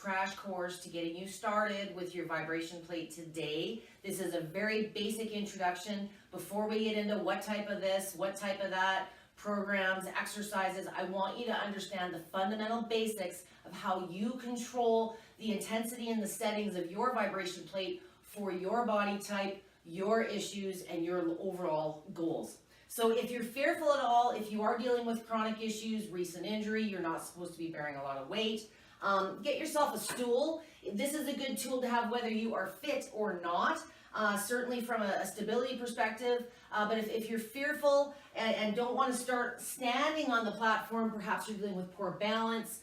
crash course to getting you started with your vibration plate today. This is a very basic introduction. Before we get into what type of this, what type of that, programs, exercises, I want you to understand the fundamental basics of how you control the intensity and the settings of your vibration plate for your body type, your issues, and your overall goals. So if you're fearful at all, if you are dealing with chronic issues, recent injury, you're not supposed to be bearing a lot of weight, get yourself a stool. This is a good tool to have whether you are fit or not, certainly from a stability perspective. But if you're fearful and don't want to start standing on the platform, perhaps you're dealing with poor balance,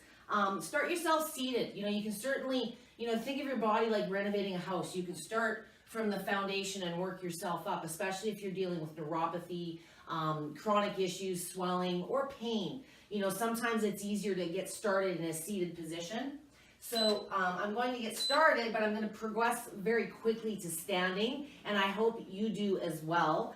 start yourself seated. You can certainly, think of your body like renovating a house. You can start from the foundation and work yourself up, especially if you're dealing with neuropathy, chronic issues, swelling, or pain. Sometimes it's easier to get started in a seated position. So I'm going to get started, but I'm going to progress very quickly to standing, and I hope you do as well.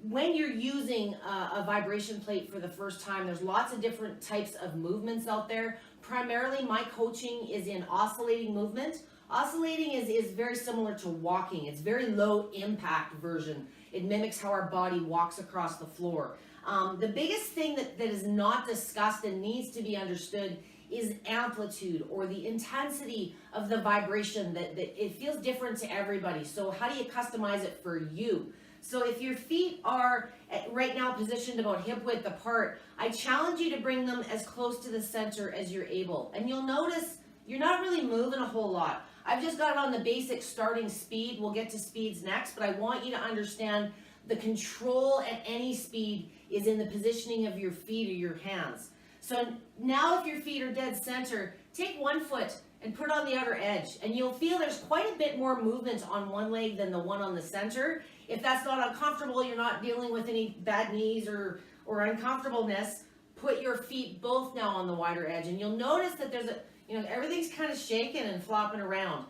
When you're using a vibration plate for the first time, there's lots of different types of movements out there. Primarily, my coaching is in oscillating movement. Oscillating is very similar to walking. It's very low impact version. It mimics how our body walks across the floor. The biggest thing that is not discussed and needs to be understood is amplitude, or the intensity of the vibration, that it feels different to everybody. So how do you customize it for you? So if your feet are right now positioned about hip width apart, I challenge you to bring them as close to the center as you're able. And you'll notice you're not really moving a whole lot. I've just got it on the basic starting speed. We'll get to speeds next, but I want you to understand the control at any speed is in the positioning of your feet or your hands. So now if your feet are dead center, take one foot and put it on the outer edge, and you'll feel there's quite a bit more movement on one leg than the one on the center. If that's not uncomfortable, you're not dealing with any bad knees or uncomfortableness, put your feet both now on the wider edge, and you'll notice that there's everything's kind of shaking and flopping around.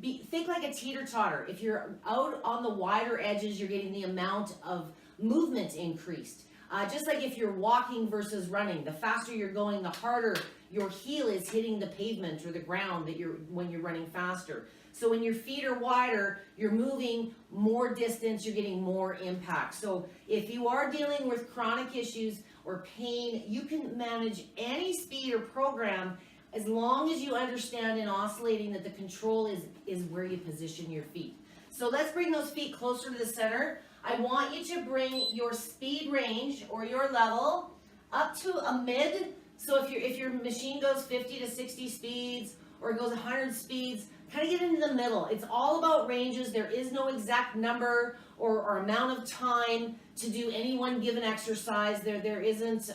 Think like a teeter-totter. If you're out on the wider edges, you're getting the amount of movement increased. Just like if you're walking versus running, the faster you're going, the harder your heel is hitting the pavement or the ground when you're running faster. So when your feet are wider, you're moving more distance, you're getting more impact. So if you are dealing with chronic issues or pain, you can manage any speed or program as long as you understand in oscillating that the control is where you position your feet. So let's bring those feet closer to the center. I want you to bring your speed range or your level up to a mid. So if your machine goes 50 to 60 speeds or it goes 100 speeds, kind of get into the middle. It's all about ranges. There is no exact number or amount of time to do any one given exercise. There isn't,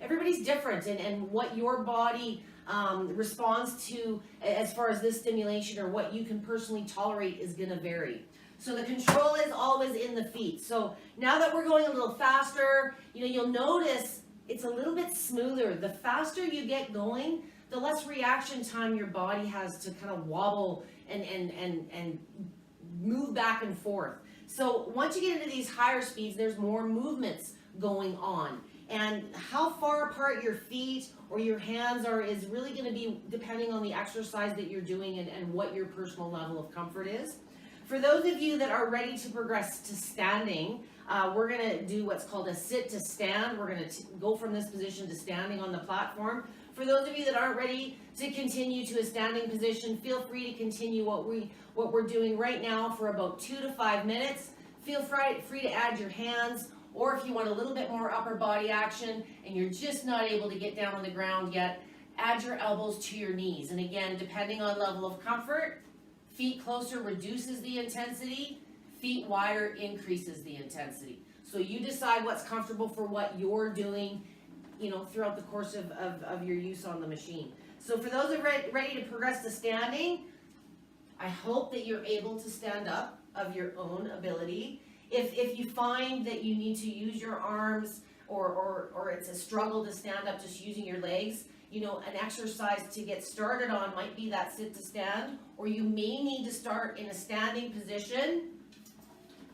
everybody's different, and what your body responds to as far as this stimulation or what you can personally tolerate is going to vary. So the control is always in the feet. So now that we're going a little faster, you'll notice it's a little bit smoother. The faster you get going, the less reaction time your body has to kind of wobble and move back and forth. So once you get into these higher speeds, there's more movements going on. And how far apart your feet or your hands are is really going to be depending on the exercise that you're doing and what your personal level of comfort is. For those of you that are ready to progress to standing, we're going to do what's called a sit to stand. We're going to go from this position to standing on the platform. For those of you that aren't ready to continue to a standing position, feel free to continue what we're doing right now for about 2 to 5 minutes. Feel free to add your hands, or if you want a little bit more upper body action and you're just not able to get down on the ground yet, add your elbows to your knees. And again, depending on level of comfort, feet closer reduces the intensity, feet wider increases the intensity. So you decide what's comfortable for what you're doing, throughout the course of your use on the machine. So for those that are ready to progress to standing, I hope that you're able to stand up of your own ability. If you find that you need to use your arms or it's a struggle to stand up just using your legs, an exercise to get started on might be that sit to stand, or you may need to start in a standing position.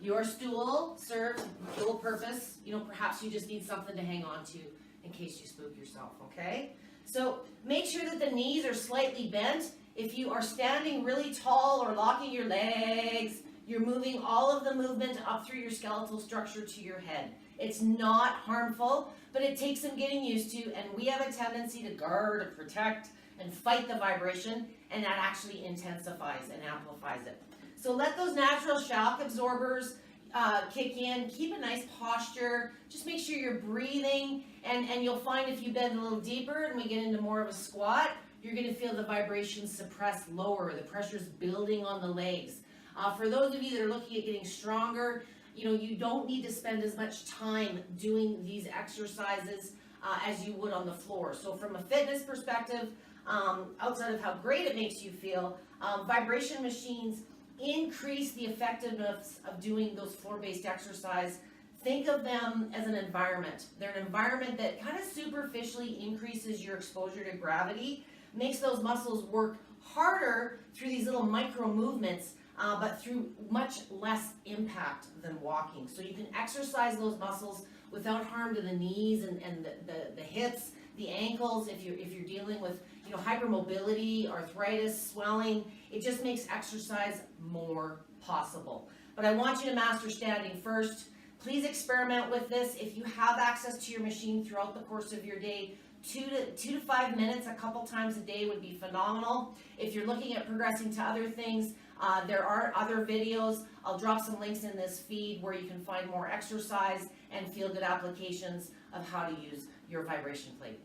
Your stool serves dual purpose. Perhaps you just need something to hang on to in case you spook yourself, okay? So make sure that the knees are slightly bent. If you are standing really tall or locking your legs, you're moving all of the movement up through your skeletal structure to your head. It's not harmful, but it takes some getting used to, and we have a tendency to guard and protect and fight the vibration, and that actually intensifies and amplifies it. So let those natural shock absorbers kick in. Keep a nice posture. Just make sure you're breathing, and you'll find if you bend a little deeper and we get into more of a squat, you're going to feel the vibrations suppress lower. The pressure's building on the legs. For those of you that are looking at getting stronger, you don't need to spend as much time doing these exercises as you would on the floor. So from a fitness perspective, outside of how great it makes you feel, vibration machines increase the effectiveness of doing those floor-based exercise. Think of them as an environment. They're an environment that kind of superficially increases your exposure to gravity, makes those muscles work harder through these little micro movements, but through much less impact than walking. So you can exercise those muscles without harm to the knees and the hips, the ankles. If you're dealing with hypermobility, arthritis, swelling, it just makes exercise more possible. But I want you to master standing first. Please experiment with this. If you have access to your machine throughout the course of your day, 2 to 5 minutes a couple times a day would be phenomenal. If you're looking at progressing to other things, there are other videos. I'll drop some links in this feed where you can find more exercise and feel-good applications of how to use your vibration plate.